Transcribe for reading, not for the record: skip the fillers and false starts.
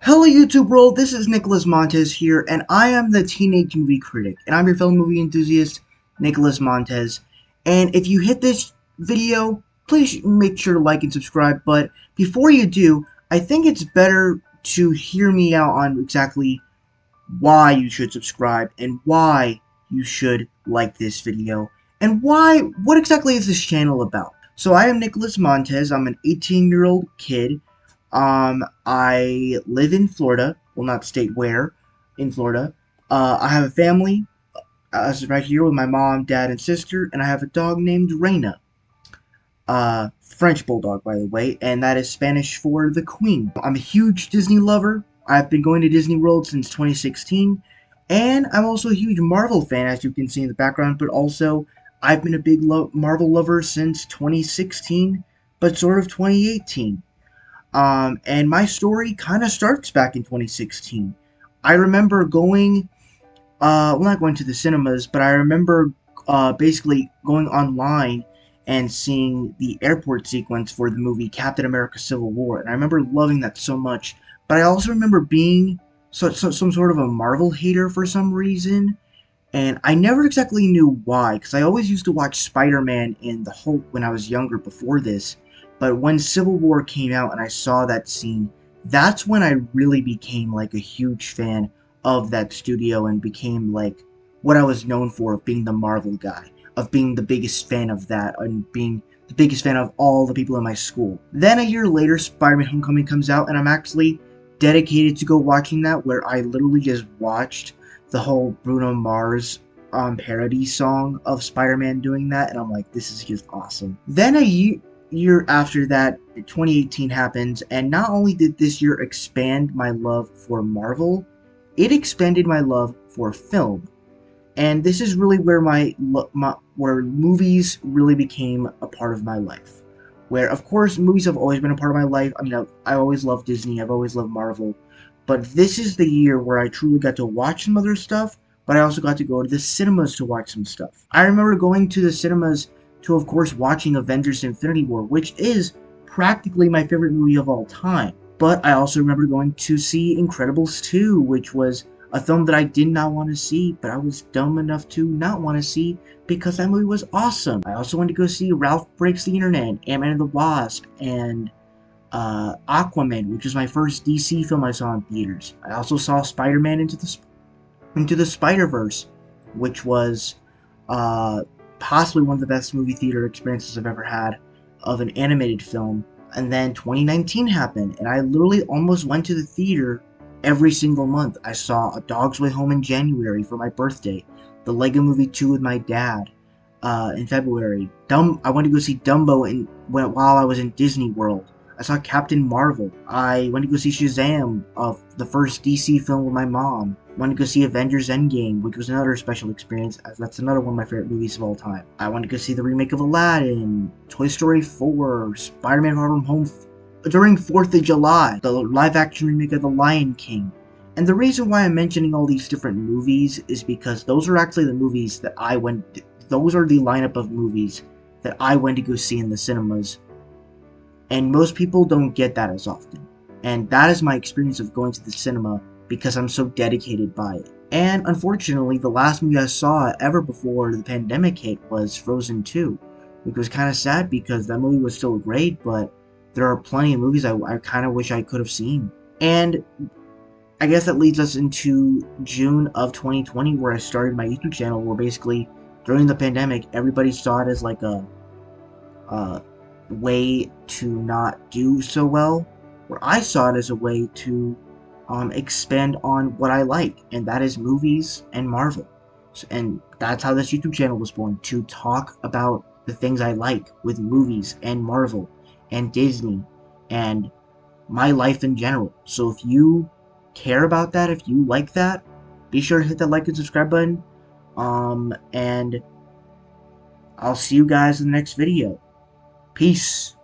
Hello YouTube world, this is Nicholas Montez here, and I am the Teenage Movie Critic, and I'm your fellow movie enthusiast, Nicholas Montez. And if you hit this video, please make sure to like and subscribe, but before you do, I think it's better to hear me out on exactly why you should subscribe, and why you should like this video, and what exactly is this channel about. So I am Nicholas Montez, I'm an 18-year-old kid. I live in Florida. Will not state where in Florida. I have a family, right here with my mom, dad, and sister, and I have a dog named Reina. French Bulldog, by the way, and that is Spanish for the Queen. I'm a huge Disney lover. I've been going to Disney World since 2016, and I'm also a huge Marvel fan, as you can see in the background, but also I've been a big Marvel lover since 2016, but sort of 2018. And my story kind of starts back in 2016. I remember going, well, not going to the cinemas, but I remember basically going online and seeing the airport sequence for the movie Captain America Civil War, and I remember loving that so much. But I also remember being some sort of a Marvel hater for some reason, and I never exactly knew why, because I always used to watch Spider-Man in the Hulk when I was younger before this. But when Civil War came out and I saw that scene, that's when I really became like a huge fan of that studio and became like what I was known for, of being the Marvel guy, of being the biggest fan of that, and being the biggest fan of all the people in my school. Then a year later, Spider-Man Homecoming comes out, and I'm actually dedicated to go watching that, where I literally just watched the whole Bruno Mars parody song of Spider-Man doing that, and I'm like, this is just awesome. Then a year after that, 2018 happens, and not only did this year expand my love for Marvel, it expanded my love for film. And this is really where where movies really became a part of my life. Where, of course, movies have always been a part of my life. I mean, I always loved Disney, I've always loved Marvel, but this is the year where I truly got to watch some other stuff, but I also got to go to the cinemas to watch some stuff. I remember going to the cinemas to, of course, watching Avengers Infinity War, which is practically my favorite movie of all time. But I also remember going to see Incredibles 2, which was a film that I did not want to see, but I was dumb enough to not want to see because that movie was awesome. I also went to go see Ralph Breaks the Internet, Ant-Man and the Wasp, and Aquaman, which was my first DC film I saw in theaters. I also saw Spider-Man Into the Spider-Verse, which was possibly one of the best movie theater experiences I've ever had of an animated film. And then 2019 happened, and I literally almost went to the theater every single month. I saw A Dog's Way Home in January for my birthday, the Lego Movie 2 with my dad in February. I went to go see Dumbo while I was in Disney World. I saw Captain Marvel. I went to go see Shazam, the first DC film with my mom. Went to go see Avengers Endgame, which was another special experience, as that's another one of my favorite movies of all time. I went to go see the remake of Aladdin, Toy Story 4, Spider-Man Far From Home during 4th of July, the live-action remake of The Lion King. And the reason why I'm mentioning all these different movies is because those are actually the movies that those are the lineup of movies that I went to go see in the cinemas. And most people don't get that as often. And that is my experience of going to the cinema, because I'm so dedicated by it. And unfortunately, the last movie I saw ever before the pandemic hit was Frozen 2, which was kind of sad because that movie was still great, but there are plenty of movies I kind of wish I could have seen. And I guess that leads us into June of 2020, where I started my YouTube channel, where basically during the pandemic, everybody saw it as like a way to not do so well, where I saw it as a way to expand on what I like, and that is movies and Marvel. And that's how this YouTube channel was born, to talk about the things I like with movies and Marvel and Disney and my life in general. So if you care about that, if you like that, be sure to hit that like and subscribe button, and I'll see you guys in the next video. Peace.